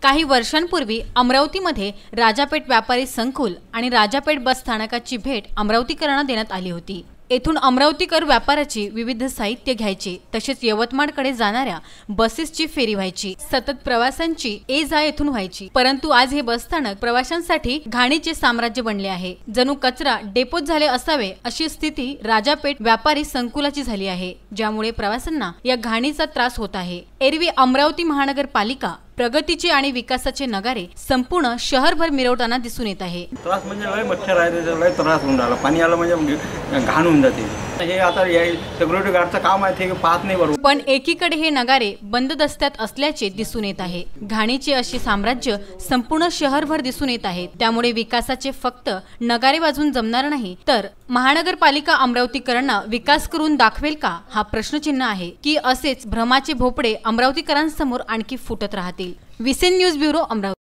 काही वर्षांपूर्वी अमरावतीमध्ये राजापेठ व्यापारी संकुल आणि राजापेठ बस स्थानकाची भेट अमरावतीकरांना देण्यात आली होती। येथून अमरावतीकर व्यापाराची विविध साहित्य घ्यायचे, तसेच यवतमाळकडे जाणाऱ्या बसेसची फेरी व्हायची। सतत प्रवाशांची ये जा येथून व्हायची। परंतु आज हे बस स्थानक प्रवाशांसाठी घाणीचे साम्राज्य बनले आहे। जणू कचरा डेपोत झाले असावे अशी स्थिती राजापेठ व्यापारी संकुलाची झाली आहे, ज्यामुळे प्रवाशांना या घाणीचा त्रास होत आहे। एरवी अमरावती महानगरपालिका प्रगतीचे आणि विकासाचे नगारे संपूर्ण शहरभर मिरवताना दिसून येत आहे। त्रास म्हणजे लय मच्छर आहे, लय त्रास होऊन राहिला। पाणी आलं म्हणजे घाण होऊन जाते। हे आता सिक्युरिटी गार्डचं काम आहे ते पाहत नाही बरोबर। पण एकीकडे हे नगारे बंद दस्त्यात असल्याचे दिसून येत आहे। घाणीचे असे साम्राज्य संपूर्ण शहरभर दिसून येत आहे। त्यामुळे विकासाचे फक्त नगारे वाजून जमणार नाही, तर महानगरपालिका अमरावतीकरांना विकास करून दाखवेल का, हा प्रश्नचिन्ह आहे। की असेच भ्रमाचे भोपळे अमरावतीकरांसमोर आणखी फुटत राहतील। Visen news bureau, Amravati.